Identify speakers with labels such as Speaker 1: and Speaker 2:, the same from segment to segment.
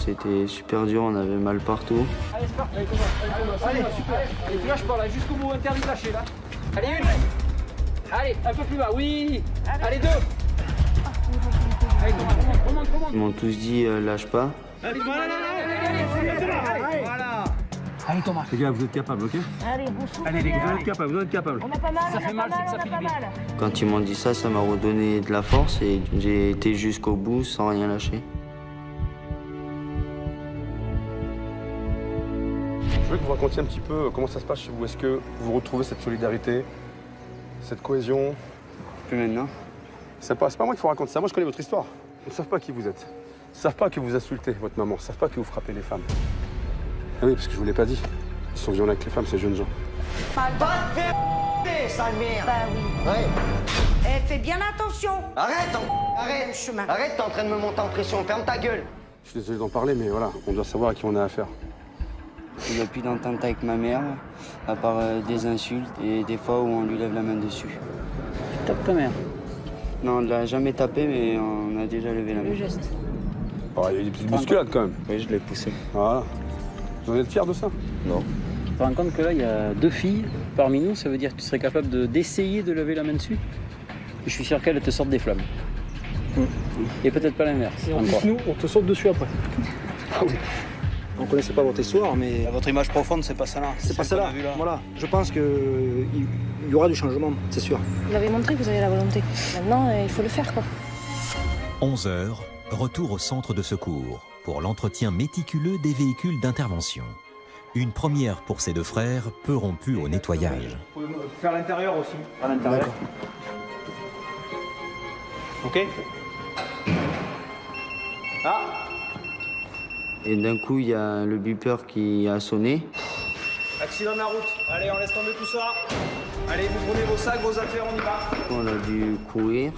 Speaker 1: c'était super dur, on avait mal partout.
Speaker 2: Allez, c'est parti. Allez, super. Allez, tu lâches pas là, jusqu'au bout, interdit de lâcher là. Allez, une. Allez, un peu plus bas, oui. Allez, deux. Allez, commande.
Speaker 1: Ils m'ont tous dit lâche pas.
Speaker 2: Allez, voilà. Allez, Thomas.
Speaker 3: Les gars, vous êtes capables, ok?
Speaker 4: Allez, on souffle.
Speaker 3: Allez, les gars,
Speaker 4: bien.
Speaker 3: vous êtes capables.
Speaker 4: On a pas mal,
Speaker 2: Ça fait mal, c'est que ça
Speaker 4: on
Speaker 2: fait
Speaker 4: a
Speaker 2: du
Speaker 4: pas
Speaker 2: bien.
Speaker 4: mal.
Speaker 1: Quand ils m'ont dit ça m'a redonné de la force et j'ai été jusqu'au bout sans rien lâcher.
Speaker 3: Je veux que vous racontiez un petit peu comment ça se passe chez vous. Est-ce que vous retrouvez cette solidarité, cette cohésion?
Speaker 1: Plus maintenant.
Speaker 3: C'est pas moi qu'il faut raconter ça. Moi, je connais votre histoire. Ils ne savent pas qui vous êtes. Ils ne savent pas que vous insultez votre maman. Ils ne savent pas que vous frappez les femmes. Ah oui, parce que je vous l'ai pas dit. Ils sont violents avec les femmes, ces jeunes gens.
Speaker 5: Va te faire sale merde.
Speaker 4: Bah oui.
Speaker 5: Ouais.
Speaker 6: Eh, fais bien attention.
Speaker 5: Arrête, arrête.
Speaker 6: Chemin.
Speaker 5: Arrête, t'es en train de me monter en pression. Ferme ta gueule.
Speaker 3: Je suis désolé d'en parler, mais voilà, on doit savoir à qui on a affaire.
Speaker 1: Il n'y a plus d'entente avec ma mère, à part des insultes et des fois où on lui lève la main dessus.
Speaker 2: Tu tapes ta mère.
Speaker 1: Non, on ne l'a jamais tapé, mais on a déjà levé la main.
Speaker 4: Le geste.
Speaker 3: Oh, il y a des petites bousculades quand même.
Speaker 1: Oui, je l'ai poussé.
Speaker 3: Voilà. Vous en êtes fiers de ça?
Speaker 1: Non.
Speaker 2: Tu te rends compte que là, il y a 2 filles parmi nous, ça veut dire que tu serais capable d'essayer de lever la main dessus? Je suis sûr qu'elles te sortent des flammes. Et peut-être pas l'inverse.
Speaker 7: Et en plus, nous, on te saute dessus après.
Speaker 3: Ah oui.
Speaker 7: On connaissait pas votre histoire, mais
Speaker 8: Votre image profonde, c'est pas celle-là.
Speaker 7: c'est pas celle-là. Voilà. Je pense qu'il y aura du changement, c'est sûr.
Speaker 4: Vous avez montré que vous avez la volonté. Maintenant, il faut le faire, quoi.
Speaker 9: 11 h, retour au centre de secours pour l'entretien méticuleux des véhicules d'intervention. Une première pour ces deux frères, peu rompus au nettoyage.
Speaker 2: Vous pouvez faire l'intérieur aussi. À l'intérieur. Ok. Ah.
Speaker 1: Et d'un coup, il y a le beeper qui a sonné.
Speaker 8: Accident de la route. Allez, on laisse tomber tout ça. Allez, vous prenez vos sacs, vos affaires, on y va.
Speaker 1: On a dû courir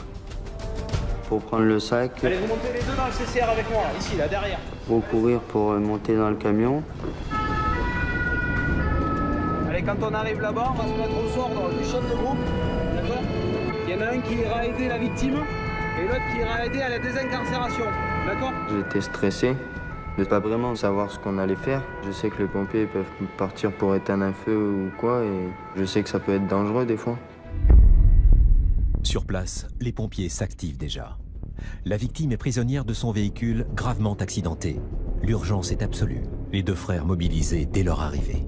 Speaker 1: pour prendre le sac,
Speaker 8: Allez, vous montez les deux dans le CCR avec moi, ici, là, derrière.
Speaker 1: recourir pour monter dans le camion.
Speaker 8: Allez, quand on arrive là-bas, on va se mettre au sort dans le champ de groupe. D'accord? Il y en a un qui ira aider la victime et l'autre qui ira aider à la désincarcération. D'accord?
Speaker 1: J'étais stressé de pas vraiment savoir ce qu'on allait faire. Je sais que les pompiers peuvent partir pour éteindre un feu ou quoi, et je sais que ça peut être dangereux des fois.
Speaker 9: Sur place, les pompiers s'activent déjà. La victime est prisonnière de son véhicule gravement accidenté. L'urgence est absolue. Les deux frères mobilisés dès leur arrivée.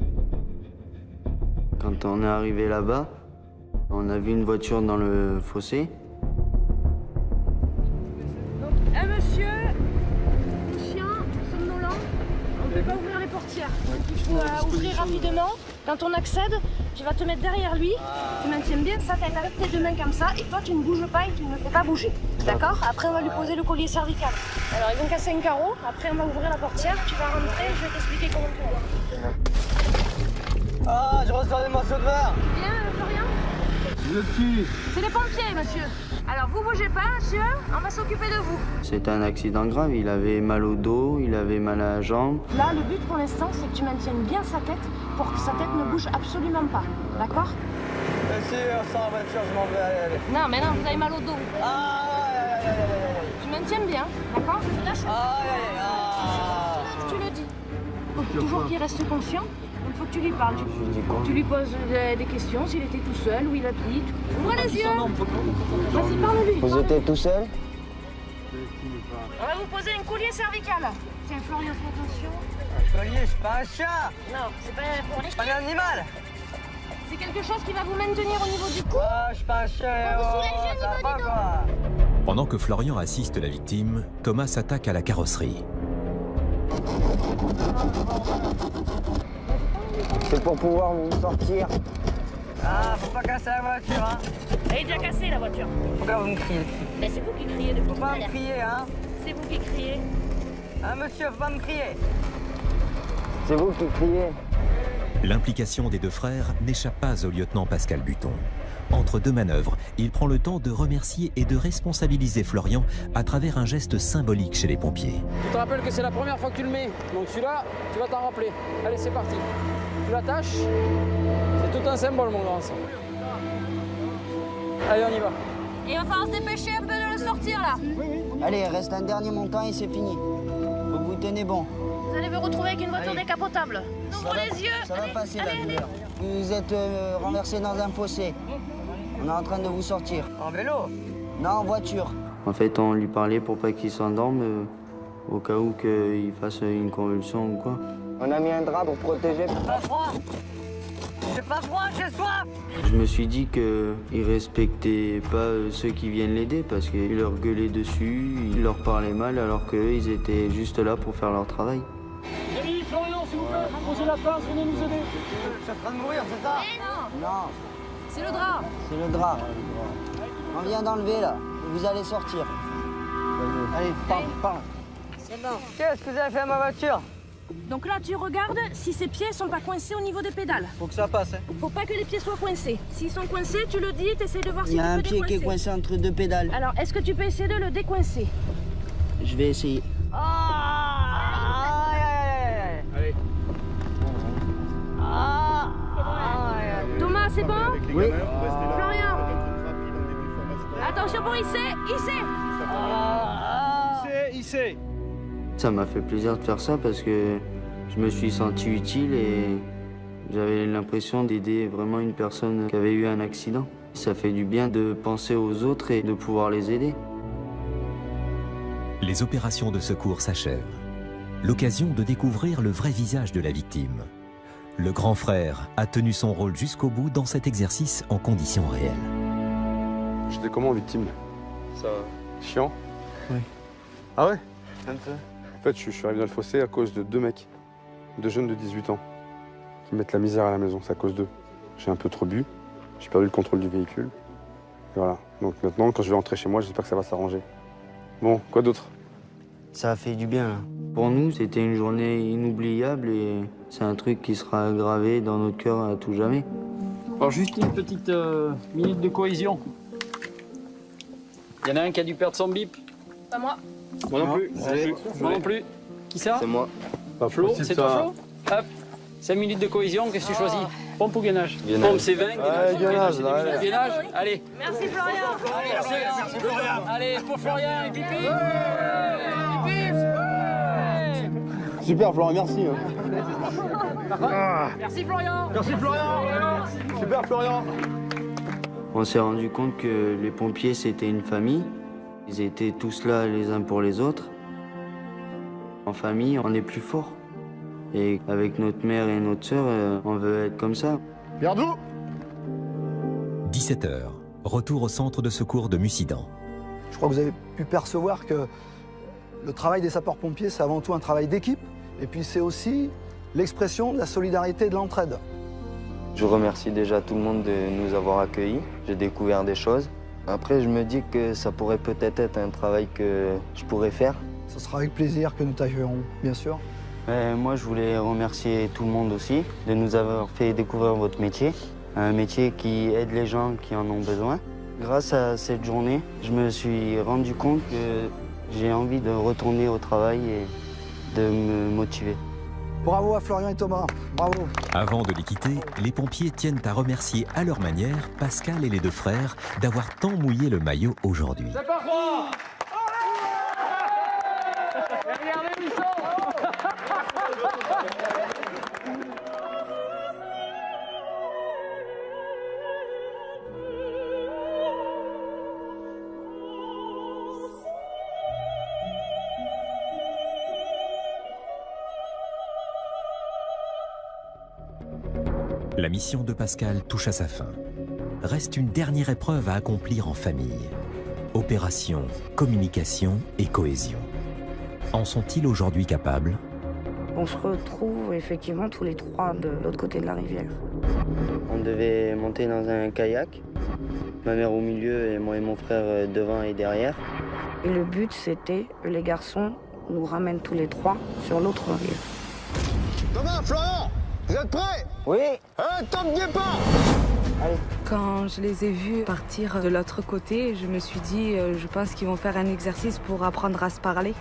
Speaker 1: Quand on est arrivé là-bas, on a vu une voiture dans le fossé.
Speaker 4: Monsieur, chien, somnolent, on ne peut pas ouvrir les portières. Il faut ouvrir rapidement. Quand on accède, tu vas te mettre derrière lui, tu maintiens bien sa tête avec tes 2 mains comme ça, et toi tu ne bouges pas et tu ne le fais pas bouger. D'accord? Après on va lui poser le collier cervical. Alors ils vont casser un carreau, après on va ouvrir la portière, tu vas rentrer, je vais t'expliquer comment tu vas.
Speaker 5: Ah, je reçois des morceaux de verre.
Speaker 4: Bien, Florian?
Speaker 3: Vous êtes qui?
Speaker 4: C'est les pompiers, monsieur. Alors vous bougez pas, monsieur, on va s'occuper de vous.
Speaker 1: C'était un accident grave, il avait mal au dos, il avait mal à la jambe.
Speaker 4: Là, le but pour l'instant, c'est que tu maintiennes bien sa tête pour que sa tête ne bouge absolument pas. D'accord?
Speaker 5: Monsieur, sans voiture, je m'en vais. Allez.
Speaker 4: Non, mais non, vous avez mal au dos.
Speaker 5: Ah,
Speaker 4: Tu maintiens bien, d'accord? Tu lâches. Tu le dis. Faut toujours qu'il reste conscient. Il faut que tu lui parles. Tu lui poses des questions, s'il était tout seul, où il habite. Ouvre les yeux. Vas-y, parle-lui.
Speaker 1: Vous étiez tout seul?
Speaker 4: On va vous poser un collier cervical. Tiens, Florian, fais attention.
Speaker 5: Un collier, je suis pas un chat.
Speaker 4: Non, c'est pas pour les
Speaker 5: Je suis pas
Speaker 4: chiens.
Speaker 5: un animal.
Speaker 4: C'est quelque chose qui va vous maintenir au niveau du cou.
Speaker 5: Ah, je suis pas un chat.
Speaker 4: Vous soulagez au
Speaker 5: Ça
Speaker 4: niveau
Speaker 5: va
Speaker 4: du
Speaker 5: pas,
Speaker 4: dos.
Speaker 5: quoi.
Speaker 9: Pendant que Florian assiste la victime, Thomas s'attaque à la carrosserie.
Speaker 1: C'est pour pouvoir vous sortir.
Speaker 5: Ah, faut pas casser la voiture, hein.
Speaker 4: Elle est déjà cassée, la voiture.
Speaker 5: Pourquoi vous me criez?
Speaker 4: Mais c'est vous qui criez depuis
Speaker 5: Faut
Speaker 4: tout à
Speaker 5: pas me
Speaker 4: l'heure.
Speaker 5: crier, hein.
Speaker 4: C'est vous qui criez.
Speaker 5: Ah, monsieur, faut pas me crier.
Speaker 1: C'est vous qui criez.
Speaker 9: L'implication des deux frères n'échappe pas au lieutenant Pascal Buton. Entre deux manœuvres, il prend le temps de remercier et de responsabiliser Florian à travers un geste symbolique chez les pompiers.
Speaker 2: Tu te rappelles que c'est la première fois que tu le mets. Donc celui-là, tu vas t'en rappeler. Allez, c'est parti. Tu l'attaches. C'est tout un symbole, mon grand. Ça. Allez, on y va.
Speaker 4: Et il va falloir se dépêcher un peu de le sortir, là.
Speaker 1: Allez, reste un dernier montant et c'est fini. Vous goûtez
Speaker 5: tenez bon.
Speaker 4: Vous allez vous retrouver avec une voiture décapotable. Ouvre les yeux.
Speaker 5: Ça va passer la
Speaker 4: allez.
Speaker 5: douleur. Vous êtes renversé dans un fossé. On est en train de vous sortir.
Speaker 8: En vélo?
Speaker 5: Non, en voiture.
Speaker 1: En fait, on lui parlait pour pas qu'il s'endorme, au cas où qu'il fasse une convulsion ou quoi.
Speaker 5: On a mis un drap pour protéger.
Speaker 8: Pas froid? J'ai pas froid, j'ai soif!
Speaker 1: Je me suis dit qu'il respectait pas ceux qui viennent l'aider parce qu'il leur gueulait dessus, il leur parlait mal alors qu'eux, ils étaient juste là pour faire leur travail.
Speaker 2: Jérémy, Florian, s'il vous plaît, posez la place, venez nous aider.
Speaker 8: Je suis en train de mourir, c'est ça?
Speaker 5: Non,
Speaker 4: C'est le drap.
Speaker 5: c'est le drap. On vient d'enlever là. Vous allez sortir. Allez, parle.
Speaker 8: C'est bon. Qu'est-ce que vous avez fait à ma voiture?
Speaker 4: Donc là, tu regardes si ses pieds sont pas coincés au niveau des pédales.
Speaker 8: Faut que ça passe, hein.
Speaker 4: Faut pas que les pieds soient coincés. S'ils sont coincés, tu le dis, t'essayes de voir si
Speaker 5: Il y
Speaker 4: tu
Speaker 5: a
Speaker 4: peux
Speaker 5: un pied qui est
Speaker 4: décoincer.
Speaker 5: coincé entre deux pédales.
Speaker 4: Alors, est-ce que tu peux essayer de le décoincer?
Speaker 5: Je vais essayer.
Speaker 2: Allez.
Speaker 4: Thomas, c'est bon?
Speaker 5: Oui.
Speaker 4: Florian. Attention pour hisser.
Speaker 8: Hissé.
Speaker 1: Ça m'a fait plaisir de faire ça parce que je me suis senti utile et j'avais l'impression d'aider vraiment une personne qui avait eu un accident. Ça fait du bien de penser aux autres et de pouvoir les aider.
Speaker 9: Les opérations de secours s'achèvent. L'occasion de découvrir le vrai visage de la victime. Le grand frère a tenu son rôle jusqu'au bout dans cet exercice en conditions réelles.
Speaker 3: J'étais comment, victime?
Speaker 1: Ça va.
Speaker 3: Chiant?
Speaker 1: Oui.
Speaker 3: Ah ouais?
Speaker 1: Un peu.
Speaker 3: En fait, je suis arrivé dans le fossé à cause de 2 mecs, 2 jeunes de 18 ans, qui mettent la misère à la maison. C'est à cause d'eux. J'ai un peu trop bu, j'ai perdu le contrôle du véhicule. Et voilà. Donc maintenant, quand je vais rentrer chez moi, j'espère que ça va s'arranger. Bon, quoi d'autre?
Speaker 1: Ça a fait du bien, là. Pour nous, c'était une journée inoubliable et c'est un truc qui sera gravé dans notre cœur à tout jamais.
Speaker 2: Alors, juste une petite minute de cohésion. Il y en a un qui a dû perdre son bip.
Speaker 4: Pas moi.
Speaker 2: Moi non plus. Moi non plus. Qui ça?
Speaker 1: C'est moi.
Speaker 3: Pas
Speaker 2: Flo,
Speaker 3: possible,
Speaker 2: c'est
Speaker 3: ça.
Speaker 2: toi Flo? Hop. 5 minutes de cohésion, qu'est-ce que tu choisis? Pompe ou gainage? Pompe c'est 20, gainage c'est 1000. Gainage, allez.
Speaker 4: Merci Florian.
Speaker 2: Allez, merci Florian. Allez, pour Florian, et pipi.
Speaker 3: Super, Florent, merci.
Speaker 2: Merci Florian.
Speaker 3: Merci, Florian. Super, Florian.
Speaker 1: On s'est rendu compte que les pompiers, c'était une famille. Ils étaient tous là les uns pour les autres. En famille, on est plus fort. Et avec notre mère et notre sœur, on veut être comme ça.
Speaker 3: Gardou.
Speaker 9: 17h, retour au centre de secours de Mussidan.
Speaker 7: Je crois que vous avez pu percevoir que le travail des sapeurs-pompiers, c'est avant tout un travail d'équipe. Et puis c'est aussi l'expression de la solidarité et de l'entraide.
Speaker 1: Je remercie déjà tout le monde de nous avoir accueillis. J'ai découvert des choses. Après, je me dis que ça pourrait peut-être être un travail que je pourrais faire.
Speaker 7: Ce sera avec plaisir que nous t'accueillerons, bien sûr.
Speaker 1: Moi, je voulais remercier tout le monde aussi de nous avoir fait découvrir votre métier. Un métier qui aide les gens qui en ont besoin. Grâce à cette journée, je me suis rendu compte que j'ai envie de retourner au travail et de me motiver.
Speaker 7: Bravo à Florian et Thomas, bravo.
Speaker 9: Avant de les quitter, les pompiers tiennent à remercier à leur manière Pascal et les 2 frères d'avoir tant mouillé le maillot aujourd'hui.
Speaker 2: C'est pas froid. Regardez où ils sont.
Speaker 9: La mission de Pascal touche à sa fin. Reste une dernière épreuve à accomplir en famille. Opération, communication et cohésion. En sont-ils aujourd'hui capables?
Speaker 6: On se retrouve effectivement tous les 3 de l'autre côté de la rivière.
Speaker 1: On devait monter dans un kayak. Ma mère au milieu et moi et mon frère devant et derrière.
Speaker 6: Et le but, c'était que les garçons nous ramènent tous les 3 sur l'autre rive.
Speaker 8: Thomas, Florian, vous êtes prêts?
Speaker 5: Oui.
Speaker 8: Top départ.
Speaker 10: Quand je les ai vus partir de l'autre côté, je me suis dit, je pense qu'ils vont faire un exercice pour apprendre à se parler,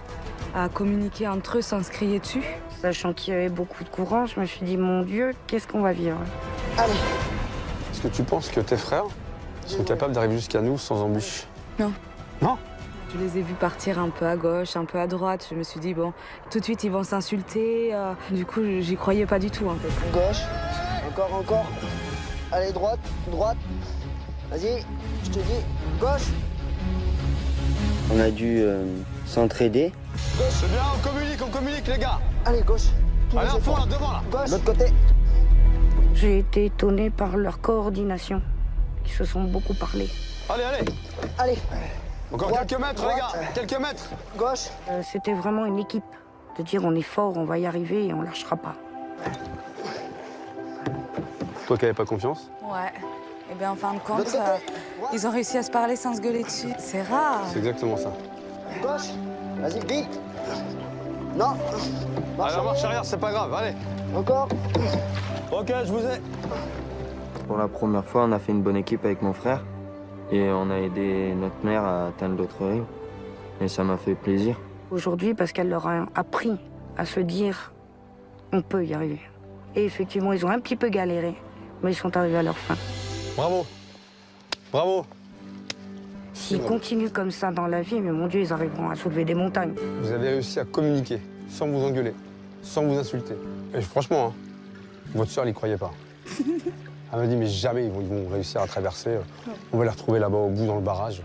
Speaker 10: à communiquer entre eux sans se crier dessus.
Speaker 6: Sachant qu'il y avait beaucoup de courant, je me suis dit, mon Dieu, qu'est-ce qu'on va vivre?
Speaker 5: Allez.
Speaker 3: Est-ce que tu penses que tes frères sont capables d'arriver jusqu'à nous sans embûche?
Speaker 10: Non.
Speaker 3: Non?
Speaker 10: Je les ai vus partir un peu à gauche, un peu à droite. Je me suis dit, bon, tout de suite, ils vont s'insulter. Du coup, j'y croyais pas du tout, en fait.
Speaker 5: Gauche, encore. Allez, droite. Vas-y, je te dis, gauche.
Speaker 1: On a dû s'entraider.
Speaker 3: Gauche, c'est bien, on communique les gars.
Speaker 5: Allez, gauche.
Speaker 3: Allez, à fond là, devant là.
Speaker 5: Gauche. L'autre côté.
Speaker 6: J'ai été étonnée par leur coordination. Ils se sont beaucoup parlé.
Speaker 3: Allez. Encore
Speaker 5: Droite,
Speaker 3: quelques mètres,
Speaker 5: droite.
Speaker 3: les gars, quelques mètres.
Speaker 5: Gauche.
Speaker 6: C'était vraiment une équipe. De dire on est fort, on va y arriver et on lâchera pas.
Speaker 3: Toi qui n'avais pas confiance?
Speaker 10: Ouais. Et bien, en fin de compte,
Speaker 5: L'autre côté.
Speaker 10: ils ont réussi à se parler sans se gueuler dessus. C'est rare.
Speaker 3: C'est exactement ça.
Speaker 5: Gauche. Vas-y, vite. Non.
Speaker 3: Allez, on marche arrière, c'est pas grave, allez.
Speaker 5: Encore.
Speaker 3: Ok, je vous ai.
Speaker 1: Pour la première fois, on a fait une bonne équipe avec mon frère. Et on a aidé notre mère à atteindre l'autre rive. Et ça m'a fait plaisir.
Speaker 6: Aujourd'hui, parce qu'elle leur a appris à se dire on peut y arriver. Et effectivement, ils ont un petit peu galéré, mais ils sont arrivés à leur fin.
Speaker 3: Bravo.
Speaker 6: S'ils continuent comme ça dans la vie, mais mon Dieu, ils arriveront à soulever des montagnes.
Speaker 3: Vous avez réussi à communiquer sans vous engueuler, sans vous insulter. Et franchement, hein, votre soeur n'y croyait pas. Elle m'a dit, mais jamais ils vont réussir à traverser. On va les retrouver là-bas au bout dans le barrage.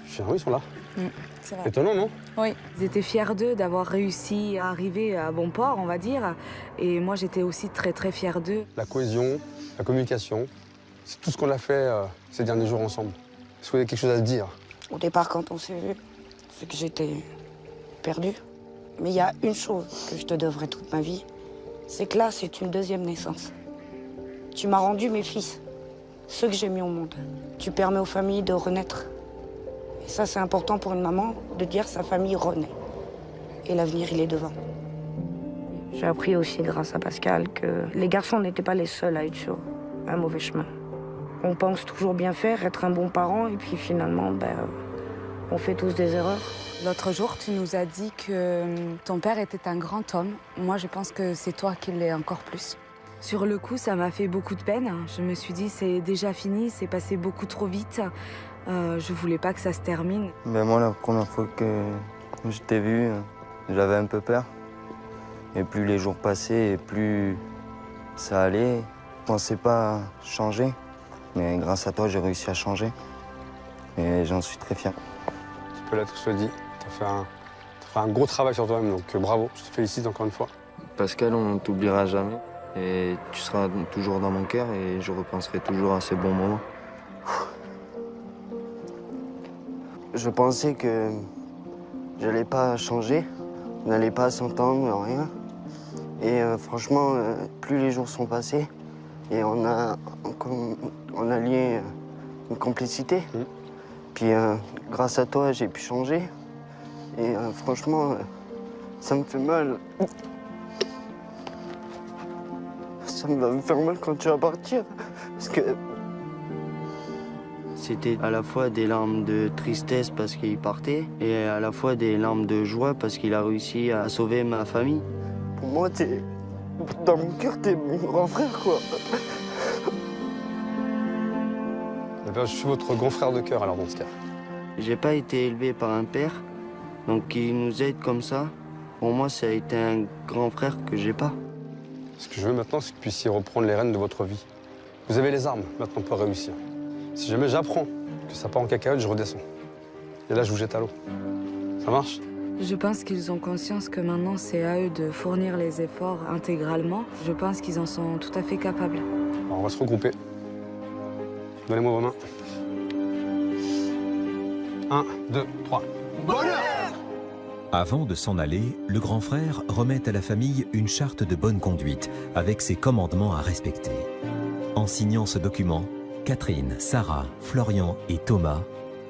Speaker 3: Je suis dit, ah oui, ils sont là.
Speaker 10: C'est vrai.
Speaker 3: Étonnant, non?
Speaker 10: Oui. Ils étaient fiers d'eux d'avoir réussi à arriver à bon port, on va dire. Et moi, j'étais aussi très, très fière d'eux.
Speaker 3: La cohésion, la communication, c'est tout ce qu'on a fait ces derniers jours ensemble. Est-ce que vous avez quelque chose à se dire?
Speaker 6: Au départ, quand on s'est vu, c'est que j'étais perdue. Mais il y a une chose que je te devrais toute ma vie, c'est que là, c'est une deuxième naissance. Tu m'as rendu mes fils, ceux que j'ai mis au monde. Tu permets aux familles de renaître. Et ça, c'est important pour une maman, de dire sa famille renaît. Et l'avenir, il est devant. J'ai appris aussi, grâce à Pascal, que les garçons n'étaient pas les seuls à être sur un mauvais chemin. On pense toujours bien faire, être un bon parent, et puis finalement, on fait tous des erreurs.
Speaker 10: L'autre jour, tu nous as dit que ton père était un grand homme. Moi, je pense que c'est toi qui l'es encore plus. Sur le coup, ça m'a fait beaucoup de peine. Je me suis dit, c'est déjà fini, c'est passé beaucoup trop vite. Je voulais pas que ça se termine.
Speaker 1: Moi, la première fois que je t'ai vu, j'avais un peu peur. Et plus les jours passaient, et plus ça allait. Je pensais pas changer. Mais grâce à toi, j'ai réussi à changer. Et j'en suis très fier.
Speaker 3: Tu peux l'être, je te le dis. Tu as fait un gros travail sur toi-même, donc bravo. Je te félicite encore une fois.
Speaker 1: Pascal, on ne t'oubliera jamais. Et tu seras toujours dans mon cœur et je repenserai toujours à ces bons moments. Je pensais que j'allais pas changer, on n'allait pas s'entendre, rien. Et franchement, plus les jours sont passés, et on a lié une complicité. Puis grâce à toi, j'ai pu changer. Et franchement, ça me fait mal. Ça va me faire mal quand tu vas partir. Parce que c'était à la fois des larmes de tristesse parce qu'il partait et à la fois des larmes de joie parce qu'il a réussi à sauver ma famille. Pour moi, dans mon cœur, t'es mon grand frère, quoi.
Speaker 3: Eh bien, je suis votre grand frère de cœur, alors, dans ce cas.
Speaker 1: J'ai pas été élevé par un père, donc qui nous aide comme ça. Pour moi, ça a été un grand frère que j'ai pas.
Speaker 3: Ce que je veux maintenant, c'est que vous puissiez reprendre les rênes de votre vie. Vous avez les armes maintenant pour réussir. Si jamais j'apprends que ça part en cacahuète, je redescends. Et là, je vous jette à l'eau. Ça marche?
Speaker 10: Je pense qu'ils ont conscience que maintenant, c'est à eux de fournir les efforts intégralement. Je pense qu'ils en sont tout à fait capables.
Speaker 3: Alors, on va se regrouper. Donnez-moi vos mains. 1, 2, 3. Bonheur!
Speaker 9: Avant de s'en aller, le grand frère remet à la famille une charte de bonne conduite avec ses commandements à respecter. En signant ce document, Catherine, Sarah, Florian et Thomas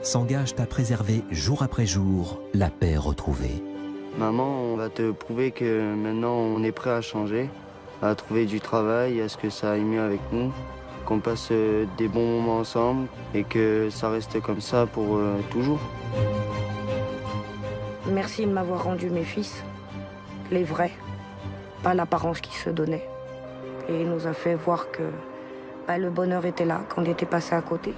Speaker 9: s'engagent à préserver jour après jour la paix retrouvée.
Speaker 1: Maman, on va te prouver que maintenant on est prêt à changer, à trouver du travail, à ce que ça aille mieux avec nous, qu'on passe des bons moments ensemble et que ça reste comme ça pour toujours.
Speaker 6: Merci de m'avoir rendu mes fils, les vrais, pas l'apparence qui se donnait. Et il nous a fait voir que le bonheur était là, qu'on était passé à côté.